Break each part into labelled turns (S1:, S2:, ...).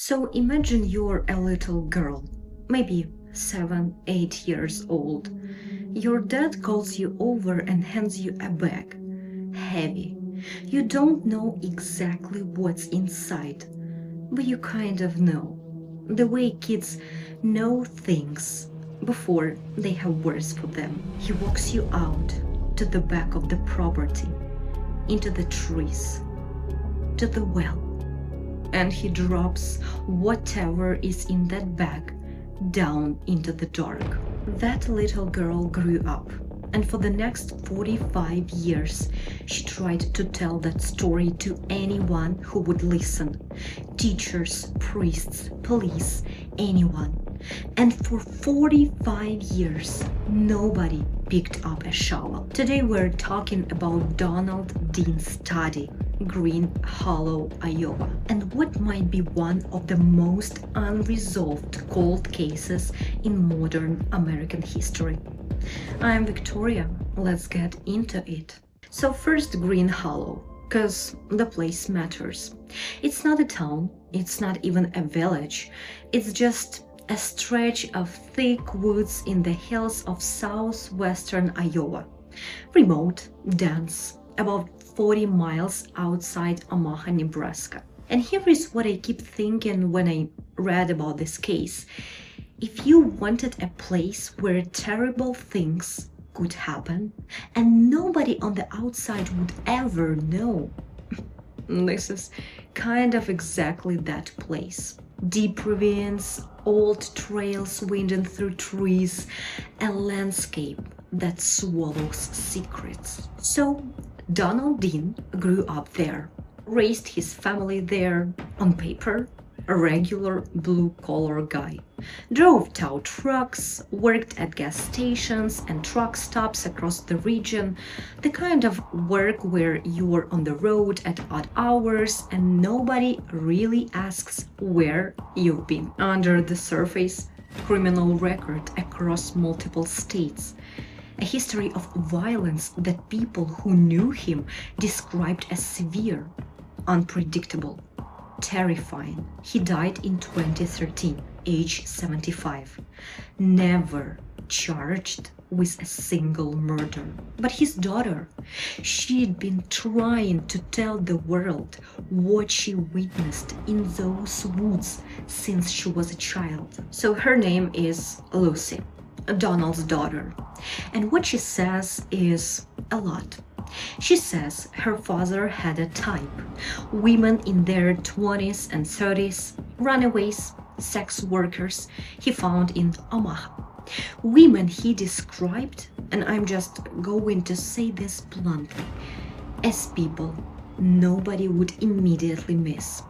S1: So imagine you're a little girl, maybe 7, 8 years old. Your dad calls you over and hands you a bag. Heavy. You don't know exactly what's inside, but you kind of know. The way kids know things before they have words for them. He walks you out to the back of the property, into the trees, to the well, and he drops whatever is in that bag down into the dark. That little girl grew up, and for the next 45 years, she tried to tell that story to anyone who would listen. Teachers, priests, police, anyone. And for 45 years, nobody picked up a shovel. Today we're talking about Donald Dean Studey, Green Hollow, Iowa, and what might be one of the most unresolved cold cases in modern American history. I'm Victoria. Let's get into it. So first, Green Hollow, because the place matters. It's not a town, it's not even a village, it's just a stretch of thick woods in the hills of southwestern Iowa. Remote, dense, about 40 miles outside Omaha, Nebraska. And here is what I keep thinking when I read about this case. If you wanted a place where terrible things could happen and nobody on the outside would ever know, this is kind of exactly that place. Deep ravines, old trails winding through trees, a landscape that swallows secrets. So Donald Dean grew up there, raised his family there, on paper, a regular blue-collar guy. Drove tow trucks, worked at gas stations and truck stops across the region, the kind of work where you are on the road at odd hours and nobody really asks where you've been. Under the surface, criminal record across multiple states. A history of violence that people who knew him described as severe, unpredictable, terrifying. He died in 2013, age 75. Never charged with a single murder. But his daughter, she'd been trying to tell the world what she witnessed in those woods since she was a child. So her name is Lucy, Donald's daughter. And what she says is a lot. She says her father had a type. Women in their 20s and 30s, runaways, sex workers he found in Omaha. Women he described, and I'm just going to say this bluntly, as people nobody would immediately miss.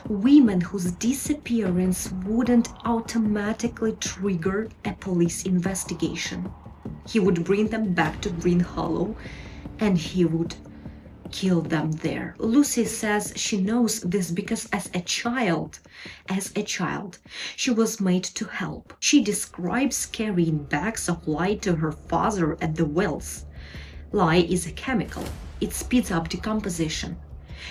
S1: Women whose disappearance wouldn't automatically trigger a police investigation. He would bring them back to Green Hollow and he would kill them there. Lucy says she knows this because as a child, she was made to help. She describes carrying bags of lye to her father at the wells. Lye is a chemical. It speeds up decomposition.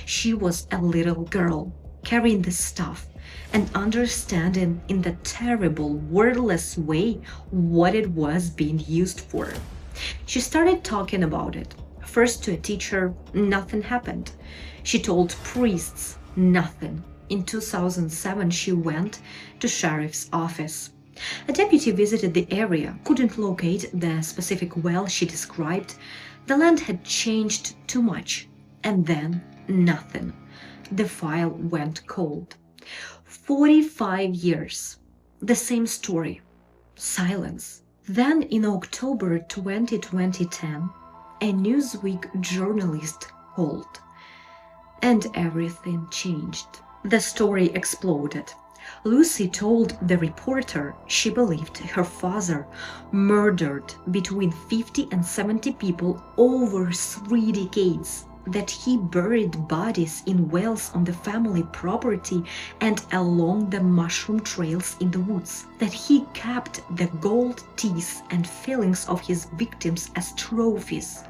S1: She was a little girl carrying the stuff and understanding in the terrible, wordless way what it was being used for. She started talking about it. First to a teacher, nothing happened. She told priests, nothing. In 2007, she went to sheriff's office. A deputy visited the area, couldn't locate the specific well she described. The land had changed too much. And then, nothing. The file went cold. 45 years. The same story. Silence. Then in October 2010, a Newsweek journalist called, and everything changed. The story exploded. Lucy told the reporter she believed her father murdered between 50 and 70 people over 3 decades, that he buried bodies in wells on the family property and along the mushroom trails in the woods, that he kept the gold teeth and fillings of his victims as trophies,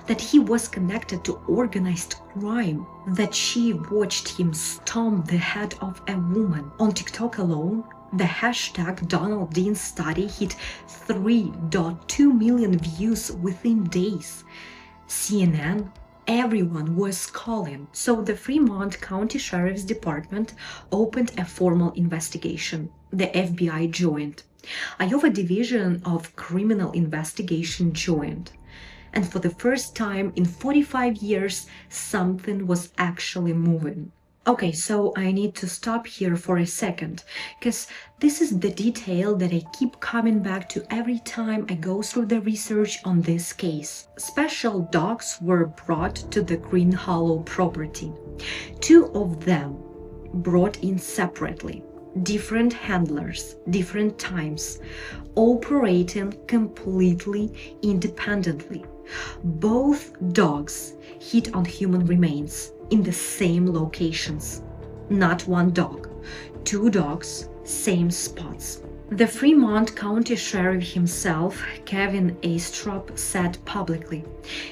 S1: that he was connected to organized crime, that she watched him stomp the head of a woman. On TikTok alone, the hashtag Donald Dean study hit 3.2 million views within days. CNN, everyone was calling. So the Fremont County Sheriff's Department opened a formal investigation. The FBI joined. Iowa Division of Criminal Investigation joined. And for the first time in 45 years, something was actually moving. Okay, so I need to stop here for a second, because this is the detail that I keep coming back to every time I go through the research on this case. Special dogs were brought to the Green Hollow property. 2 of them brought in separately. Different handlers, different times, operating completely independently. Both dogs hit on human remains in the same locations. Not one dog, 2 dogs, same spots. The Fremont County Sheriff himself, Kevin Astrop, said publicly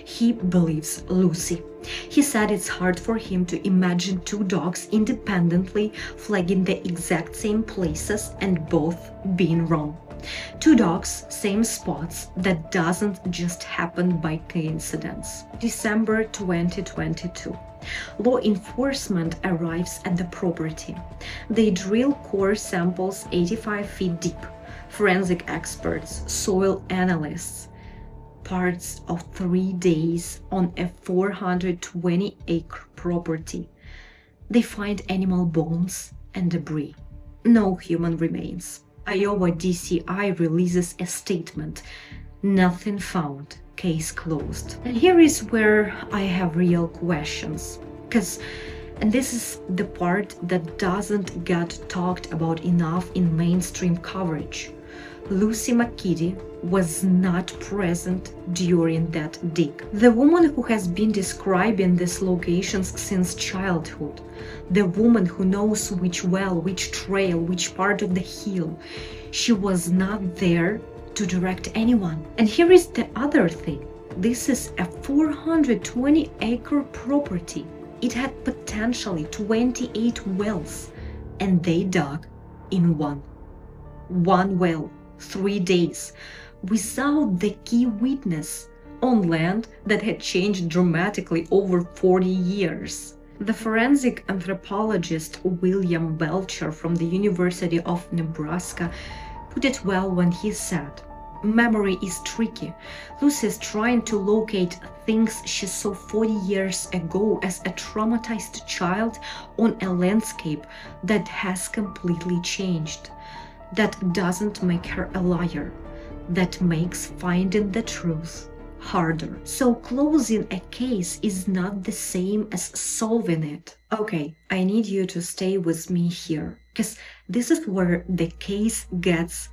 S1: he believes Lucy. He said it's hard for him to imagine 2 dogs independently flagging the exact same places and both being wrong. 2 dogs, same spots, that doesn't just happen by coincidence. December 2022. Law enforcement arrives at the property. They drill core samples 85 feet deep. Forensic experts, soil analysts, parts of 3 days on a 420-acre property. They find animal bones and debris. No human remains. Iowa DCI releases a statement. Nothing found. Case closed. And here is where I have real questions. And this is the part that doesn't get talked about enough in mainstream coverage. Lucy McKiddy was not present during that dig. The woman who has been describing these locations since childhood, the woman who knows which well, which trail, which part of the hill, she was not there to direct anyone. And here is the other thing. This is a 420-acre property. It had potentially 28 wells, and they dug in one well, 3 days, without the key witness, on land that had changed dramatically over 40 years. The forensic anthropologist William Belcher from the University of Nebraska put it well when he said, "Memory is tricky. Lucy is trying to locate things she saw 40 years ago as a traumatized child on a landscape that has completely changed. That doesn't make her a liar. That makes finding the truth harder." So closing a case is not the same as solving it. Okay, I need you to stay with me here, because this is where the case gets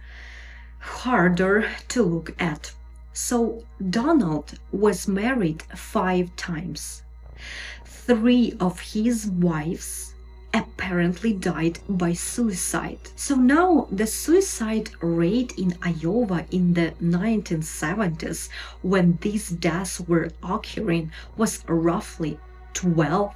S1: harder to look at. So Donald was married 5 times. 3 of his wives apparently died by suicide. So now the suicide rate in Iowa in the 1970s, when these deaths were occurring, was roughly 12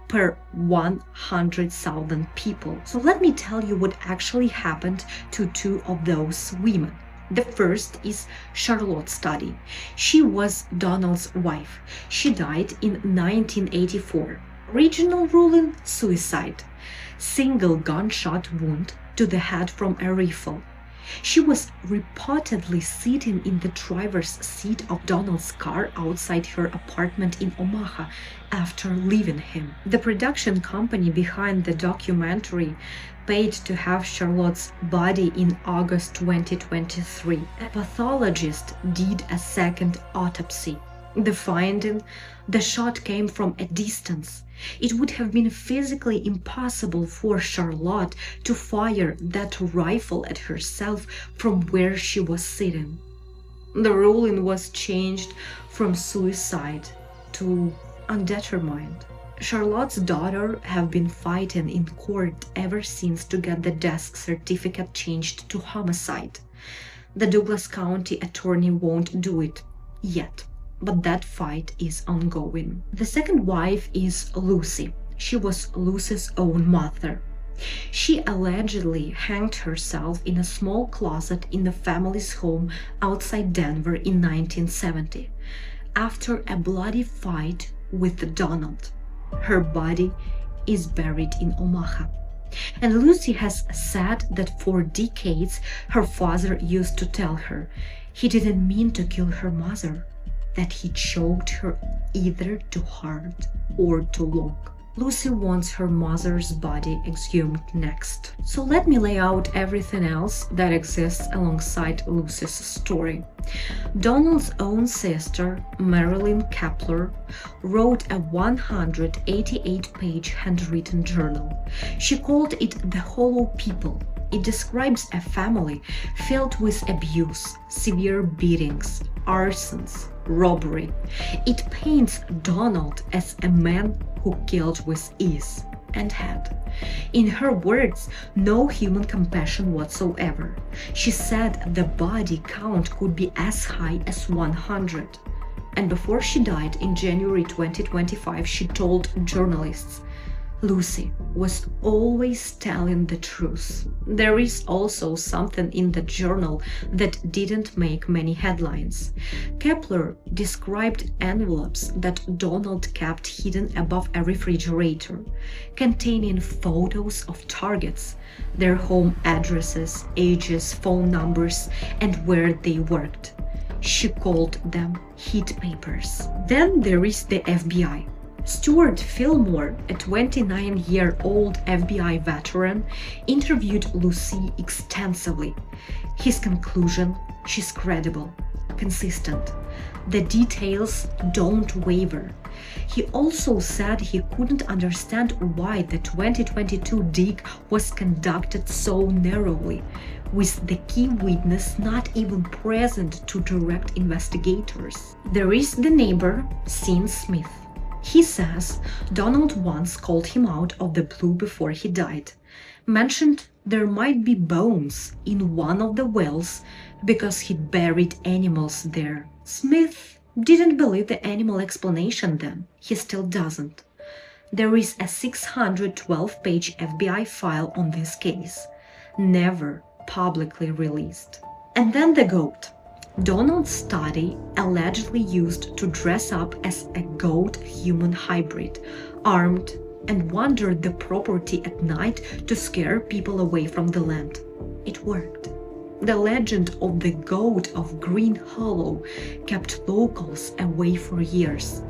S1: per 100,000 people. So let me tell you what actually happened to 2 of those women. The first is Charlotte Studey. She was Donald's wife. She died in 1984. Original ruling: suicide. Single gunshot wound to the head from a rifle. She was reportedly sitting in the driver's seat of Donald's car outside her apartment in Omaha after leaving him. The production company behind the documentary paid to have Charlotte's body in August 2023. A pathologist did a second autopsy. The finding: the shot came from a distance. It would have been physically impossible for Charlotte to fire that rifle at herself from where she was sitting. The ruling was changed from suicide to undetermined. Charlotte's daughter have been fighting in court ever since to get the death certificate changed to homicide. The Douglas County attorney won't do it yet. but that fight is ongoing. The second wife is Lucy. She was Lucy's own mother. She allegedly hanged herself in a small closet in the family's home outside Denver in 1970 after a bloody fight with Donald. Her body is buried in Omaha. And Lucy has said that for decades her father used to tell her he didn't mean to kill her mother, that he choked her either too hard or too long. Lucy wants her mother's body exhumed next. So let me lay out everything else that exists alongside Lucy's story. Donald's own sister, Marilyn Kepler, wrote a 188-page handwritten journal. She called it The Hollow People. It describes a family filled with abuse, severe beatings, arsons, robbery. It paints Donald as a man who killed with ease and had, in her words, no human compassion whatsoever. She said the body count could be as high as 100. And before she died in January 2025, she told journalists, Lucy was always telling the truth. There is also something in the journal that didn't make many headlines. Kepler described envelopes that Donald kept hidden above a refrigerator, containing photos of targets, their home addresses, ages, phone numbers, and where they worked. She called them heat papers. Then there is the FBI. Stuart Fillmore, a 29-year-old FBI veteran, interviewed Lucy extensively. His conclusion: she's credible, consistent. The details don't waver. He also said he couldn't understand why the 2022 dig was conducted so narrowly, with the key witness not even present to direct investigators. There is the neighbor, Sean Smith. He says Donald once called him out of the blue before he died, mentioned there might be bones in one of the wells because he'd buried animals there. Smith didn't believe the animal explanation then. He still doesn't. There is a 612-page FBI file on this case, never publicly released. And then the goat. Donald's study allegedly used to dress up as a goat-human hybrid, armed, and wandered the property at night to scare people away from the land. It worked. The legend of the goat of Green Hollow kept locals away for years.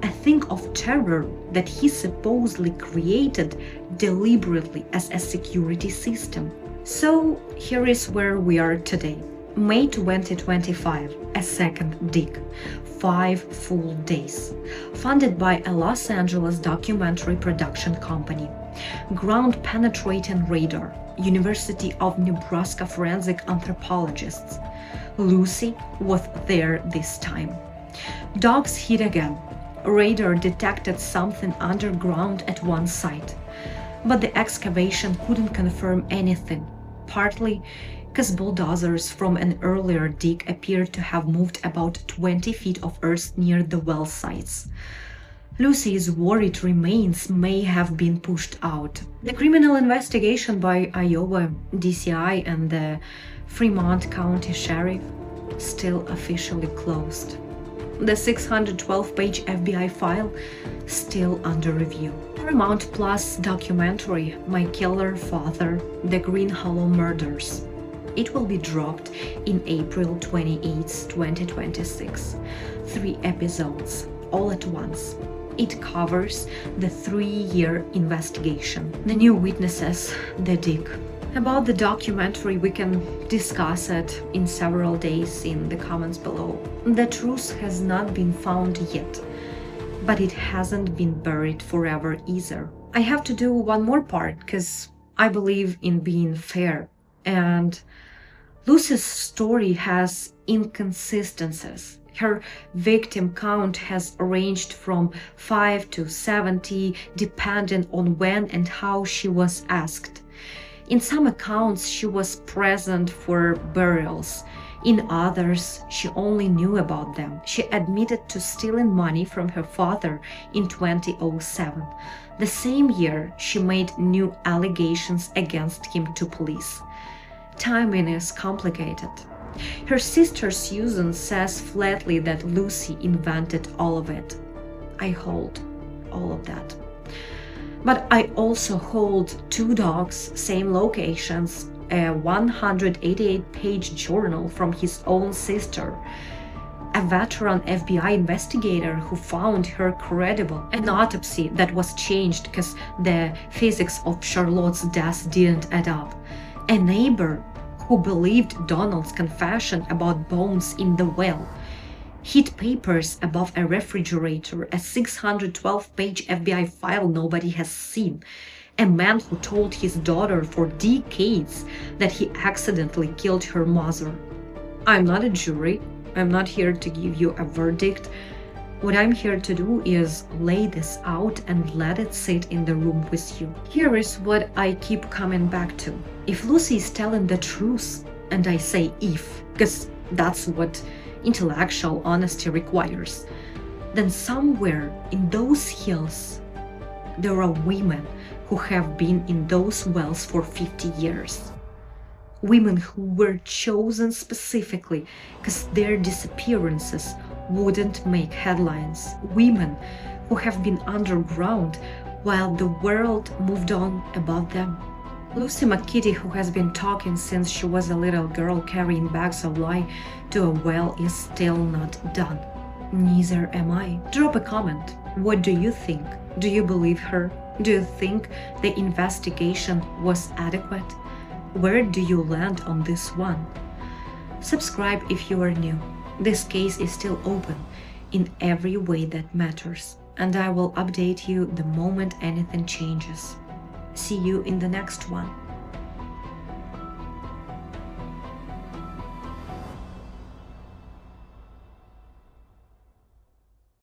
S1: A thing of terror that he supposedly created deliberately as a security system. So here is where we are today. May 2025, a second dig, 5 full days, funded by a Los Angeles documentary production company, ground-penetrating radar, University of Nebraska forensic anthropologists. Lucy was there this time. Dogs hid again. Radar detected something underground at one site, but the excavation couldn't confirm anything, partly because bulldozers from an earlier dig appeared to have moved about 20 feet of earth near the well sites. Lucy's worried remains may have been pushed out. The criminal investigation by Iowa DCI and the Fremont County Sheriff still officially closed. The 612-page FBI file still under review. Paramount Plus documentary My Killer Father, The Green Hollow Murders. It will be dropped in April 28, 2026. 3 episodes, all at once. It covers the 3-year investigation, the new witnesses, the dig. About the documentary, we can discuss it in several days in the comments below. The truth has not been found yet, but it hasn't been buried forever either. I have to do one more part because I believe in being fair, and Lucy's story has inconsistencies. Her victim count has ranged from 5 to 70, depending on when and how she was asked. In some accounts, she was present for burials. In others, she only knew about them. She admitted to stealing money from her father in 2007. The same year, she made new allegations against him to police. Timing is complicated. Her sister Susan says flatly that Lucy invented all of it. I hold all of that. But I also hold 2 dogs, same locations, a 188-page journal from his own sister, a veteran FBI investigator who found her credible, an autopsy that was changed because the physics of Charlotte's death didn't add up, a neighbor who believed Donald's confession about bones in the well, hid papers above a refrigerator, a 612-page FBI file nobody has seen, a man who told his daughter for decades that he accidentally killed her mother. I'm not a jury. I'm not here to give you a verdict. What I'm here to do is lay this out and let it sit in the room with you. Here is what I keep coming back to. If Lucy is telling the truth, and I say if, because that's what intellectual honesty requires, then somewhere in those hills there are women who have been in those wells for 50 years. Women who were chosen specifically because their disappearances wouldn't make headlines. Women who have been underground while the world moved on above them. Lucy McKiddy, who has been talking since she was a little girl carrying bags of lye to a well, is still not done. Neither am I. Drop a comment. What do you think? Do you believe her? Do you think the investigation was adequate? Where do you land on this one? Subscribe if you are new. This case is still open in every way that matters, and I will update you the moment anything changes. See you in the next one.